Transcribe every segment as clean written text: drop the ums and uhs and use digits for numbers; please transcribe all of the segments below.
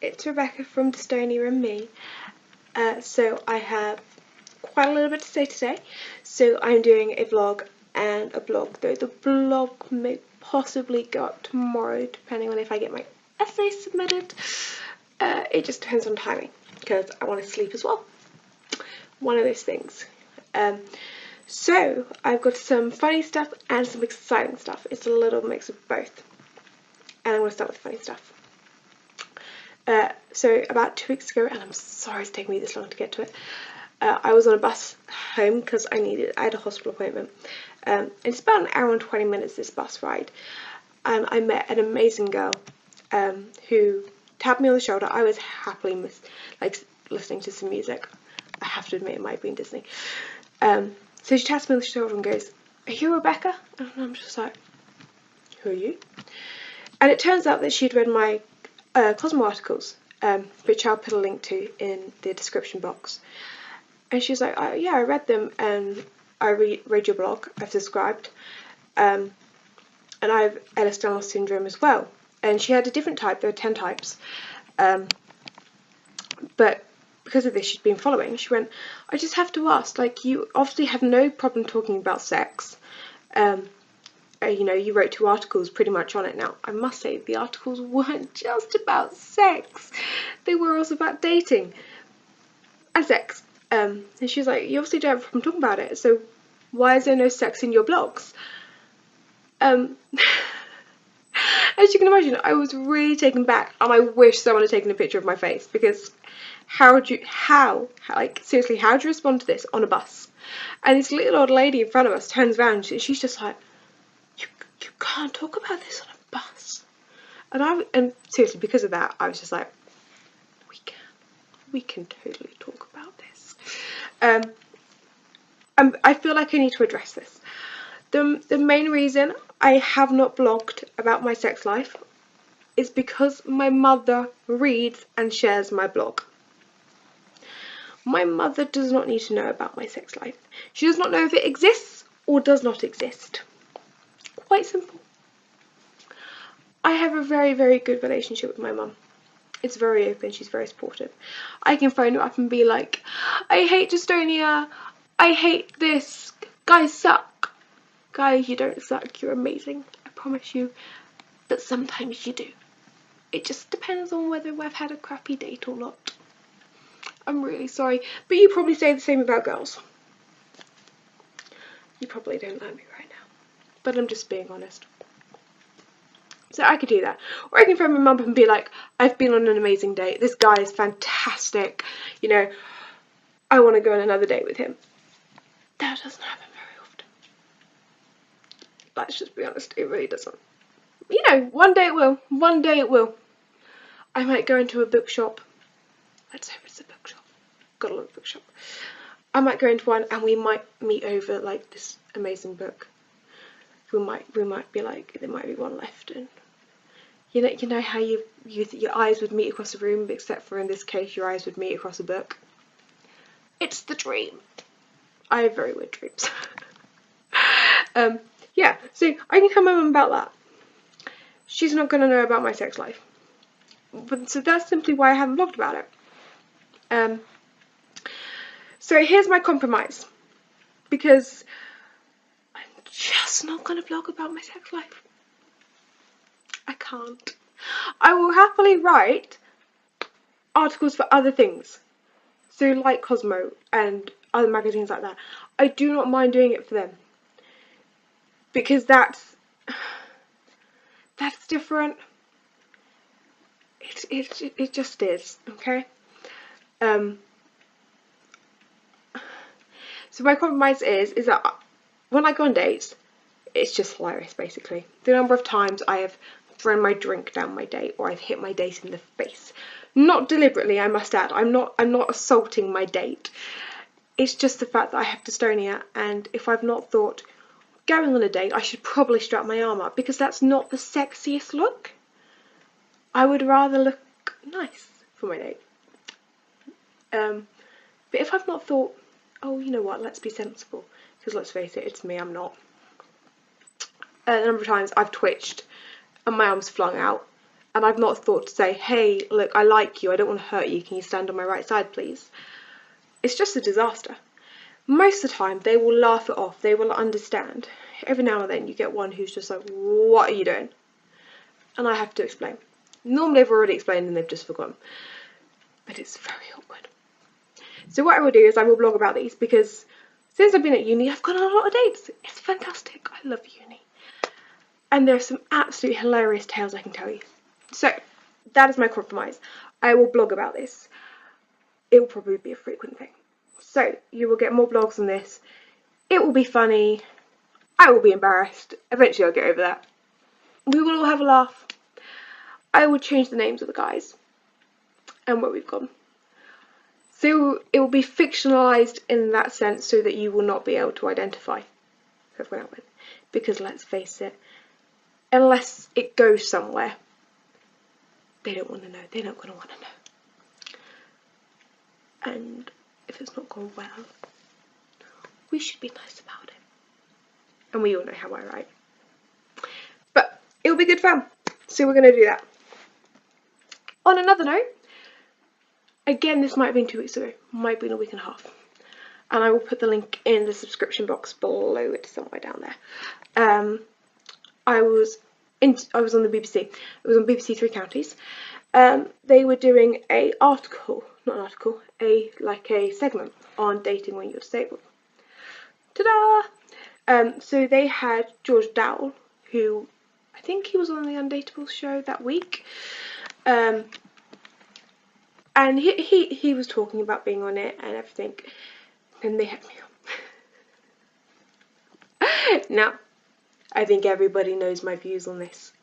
it's Rebecca from Dystonia and me. So I have quite a little bit to say today. So I'm doing a vlog and a blog, though the blog may possibly go up tomorrow depending on if I get my essay submitted. It just depends on timing because I want to sleep as well. One of those things. So I've got some funny stuff and some exciting stuff. It's a little mix of both. And I'm going to start with funny stuff. So about 2 weeks ago, and I'm sorry it's taken me this long to get to it, I was on a bus home because I had a hospital appointment. And it's about an hour and 20 minutes, this bus ride. And I met an amazing girl who tapped me on the shoulder. I was happily listening to some music. I have to admit it might have been Disney. So she taps me on the shoulder and goes, "Are you Rebecca?" And I'm just like, "Who are you?" And it turns out that she'd read my Cosmo articles, which I'll put a link to in the description box. And she's like, "Oh, yeah, I read them and I read your blog, I've subscribed, and I have Ehlers-Danlos syndrome as well." And she had a different type, there were 10 types, but because of this she'd been following. She went, "I just have to ask, like, you obviously have no problem talking about sex. You know, you wrote 2 articles pretty much on it." Now, I must say, the articles weren't just about sex. They were also about dating and sex. And she was like, "You obviously don't have a problem talking about it, so why is there no sex in your blogs?" As you can imagine, I was really taken back, and I wish someone had taken a picture of my face, because seriously, how do you respond to this on a bus? And this little old lady in front of us turns around and she's just like, you can't talk about this on a bus. And seriously, because of that, I was just like, we can totally talk about this. I feel like I need to address this. The main reason I have not blogged about my sex life is because my mother reads and shares my blog. My mother does not need to know about my sex life. She does not know if it exists or does not exist. Quite simple. I have a very, very good relationship with my mum. It's very open, she's very supportive. I can phone her up and be like, "I hate dystonia, I hate this, guys suck." Guys, you don't suck, you're amazing, I promise you, but sometimes you do. It just depends on whether I've had a crappy date or not. I'm really sorry, but you probably say the same about girls. You probably don't like me right now, but I'm just being honest. So I could do that. Or I can phone my mum up and be like, "I've been on an amazing date, this guy is fantastic, you know, I want to go on another date with him." That doesn't happen very often. Let's just be honest, it really doesn't. You know, one day it will. One day it will. I might go into a bookshop. Let's hope it's a bookshop. Gotta love a bookshop. I might go into one and we might meet over like this amazing book. We might be like, there might be one left, and you know how your eyes would meet across a room, except for in this case your eyes would meet across a book. It's the dream. I have very weird dreams. Yeah, so I can tell my mum about that. She's not going to know about my sex life. But so that's simply why I haven't blogged about it. So here's my compromise. Because I'm just not going to blog about my sex life. I can't. I will happily write articles for other things. So like Cosmo and other magazines like that. I do not mind doing it for them. Because that's different. It just is, okay? So my compromise is that when I go on dates, it's just hilarious, basically. The number of times I have thrown my drink down my date, or I've hit my date in the face. Not deliberately, I must add. I'm not assaulting my date. It's just the fact that I have dystonia, and if I've not thought going on a date, I should probably strap my arm up, because that's not the sexiest look. I would rather look nice for my date. But if I've not thought, oh, you know what, let's be sensible, because let's face it, it's me, I'm not. A number of times I've twitched and my arm's flung out, and I've not thought to say, hey, look, I like you, I don't want to hurt you, can you stand on my right side, please? It's just a disaster. Most of the time, they will laugh it off, they will understand. Every now and then, you get one who's just like, what are you doing? And I have to explain. Normally, I've already explained and they've just forgotten. But it's very awkward. So what I will do is I will blog about these, because since I've been at uni, I've gone on a lot of dates. It's fantastic. I love uni. And there are some absolutely hilarious tales I can tell you. So that is my compromise. I will blog about this. It will probably be a frequent thing. So you will get more blogs on this. It will be funny. I will be embarrassed. Eventually I'll get over that. We will all have a laugh. I will change the names of the guys and where we've gone. So it will be fictionalised in that sense, so that you will not be able to identify who I've gone out with. Because let's face it, unless it goes somewhere, they don't want to know. They're not going to want to know. And if it's not gone well, we should be nice about it. And we all know how I write. But it'll be good fun. So we're going to do that. On another note, again, this might have been 2 weeks ago, might have been a week and a half. And I will put the link in the subscription box below it, somewhere down there. I was on the BBC. It was on BBC Three Counties. They were doing a segment on dating when you're disabled. Ta-da! So they had George Dowell, who I think he was on the Undateables show that week. And he was talking about being on it and everything, and they had me on. Now, I think everybody knows my views on this.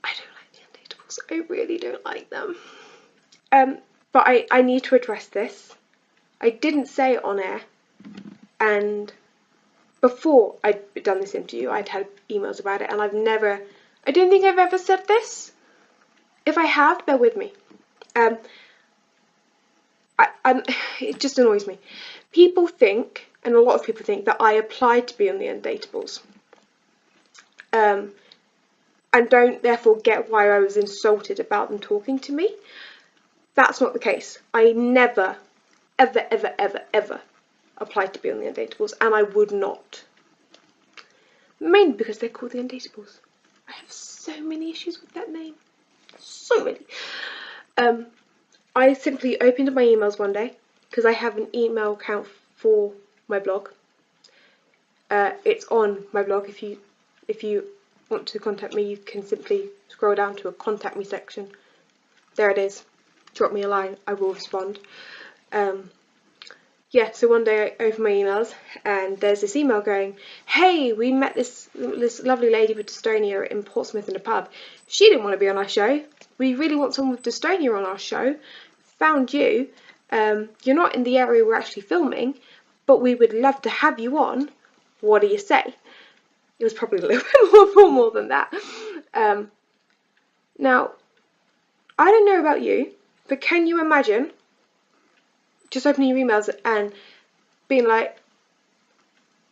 I don't like the Undateables. I really don't like them. But I need to address this. I didn't say it on air, and before I'd done this interview, I'd had emails about it, and I don't think I've ever said this. If I have, bear with me. It just annoys me. People think, and a lot of people think, that I applied to be on the Undateables. And don't therefore get why I was insulted about them talking to me. That's not the case. I never, ever, ever, ever, ever applied to be on the Undateables, and I would not. Mainly because they're called the Undateables. I have so many issues with that name. So many. I simply opened up my emails one day, because I have an email account for my blog. It's on my blog. If you want to contact me, you can simply scroll down to a contact me section. There it is. Drop me a line, I will respond. Yeah, so one day I open my emails and there's this email going, hey, we met this lovely lady with dystonia in Portsmouth in a pub. She didn't want to be on our show. We really want someone with dystonia on our show. Found you. You're not in the area we're actually filming, but we would love to have you on. What do you say? It was probably a little bit more than that. Now, I don't know about you, but can you imagine just opening your emails and being like,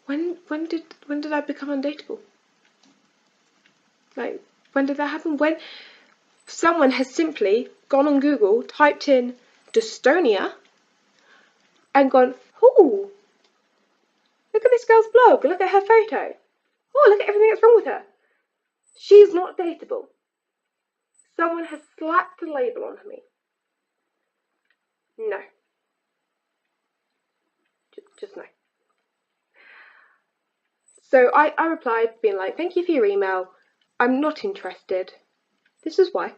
when did I become undateable? Like, when did that happen? When someone has simply gone on Google, typed in dystonia, and gone, ooh, look at this girl's blog, look at her photo. Oh, look at everything that's wrong with her. She's not dateable. Someone has slapped a label on me. No. Just no. So I replied being like, thank you for your email. I'm not interested. This is why.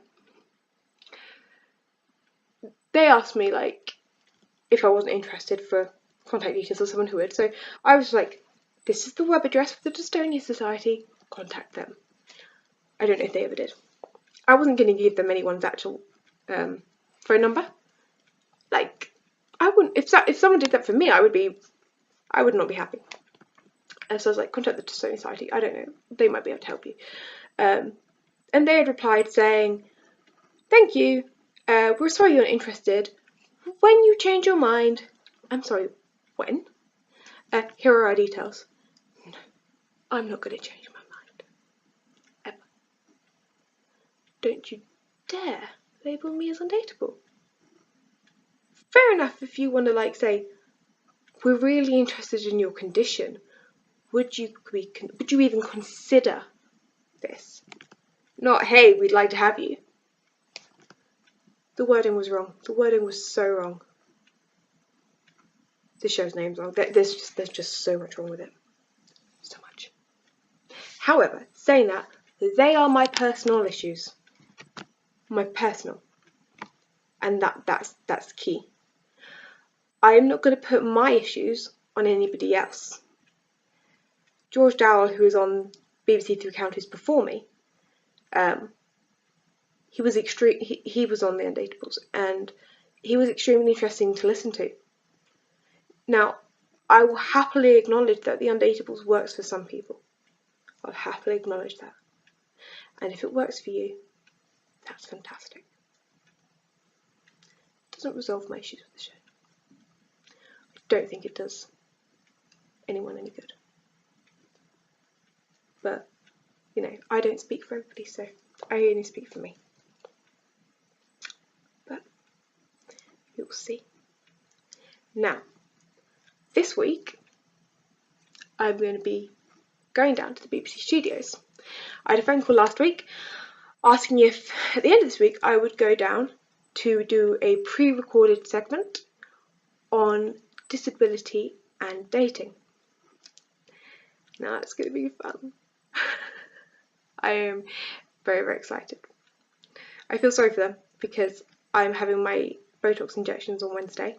They asked me like if I wasn't interested for contact details of someone who would. So I was like, this is the web address for the Dystonia Society. Contact them. I don't know if they ever did. I wasn't going to give them anyone's actual phone number. Like, I wouldn't. If someone did that for me, I would not be happy. And so I was like, contact the Dystonia Society. I don't know. They might be able to help you. And they had replied saying, thank you. We're sorry you're not interested. When you change your mind, I'm sorry, when? Here are our details. No, I'm not going to change my mind. Ever. don't you dare label me as undateable. Fair enough if you want to like say, we're really interested in your condition. Would you even consider this? Not, hey, we'd like to have you. The wording was wrong. The wording was so wrong. The show's name's wrong. There's just so much wrong with it. So much. However, saying that, they are my personal issues. My personal. And that's key. I am not going to put my issues on anybody else. George Dowell, who was on BBC Three Counties before me, he was on the Undateables, and he was extremely interesting to listen to. Now, I will happily acknowledge that the Undateables works for some people. I'll happily acknowledge that. And if it works for you, that's fantastic. It doesn't resolve my issues with the show. I don't think it does anyone any good. But, you know, I don't speak for everybody, so I only speak for me. But you'll see. Now, this week, I'm going to be going down to the BBC studios. I had a phone call last week asking if at the end of this week I would go down to do a pre-recorded segment on disability and dating. Now that's going to be fun. I am very, very excited. I feel sorry for them because I'm having my Botox injections on Wednesday.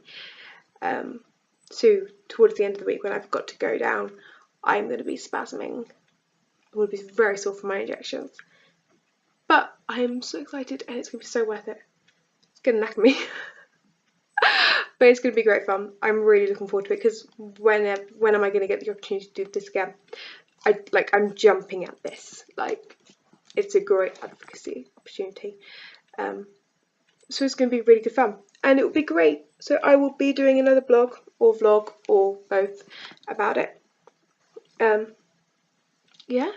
So towards the end of the week when I've got to go down, I'm going to be spasming. I'm going to be very sore for my injections. But I'm so excited and it's going to be so worth it. It's going to knack me. But it's going to be great fun. I'm really looking forward to it because when am I going to get the opportunity to do this again? I'm jumping at this. Like, it's a great advocacy opportunity. So it's going to be really good fun. And it will be great. So I will be doing another blog or vlog or both about it. Yeah,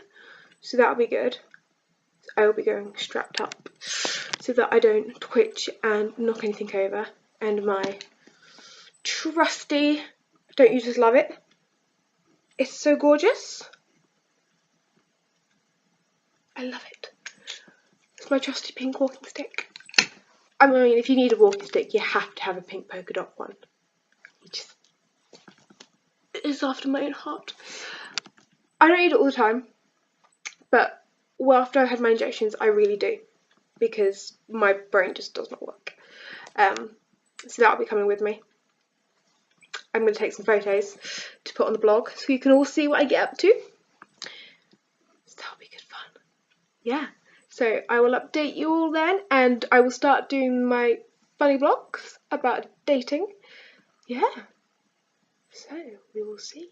so that'll be good. I will be going strapped up so that I don't twitch and knock anything over. And my trusty, don't you just love it? It's so gorgeous. I love it. It's my trusty pink walking stick. I mean, if you need a walking stick, you have to have a pink polka dot one. It is after my own heart. I don't eat it all the time, but after I had my injections, I really do, because my brain just does not work. So that'll be coming with me. I'm going to take some photos to put on the blog so you can all see what I get up to. So that'll be good fun. Yeah. So I will update you all then, and I will start doing my funny vlogs about dating. Yeah. So we will see.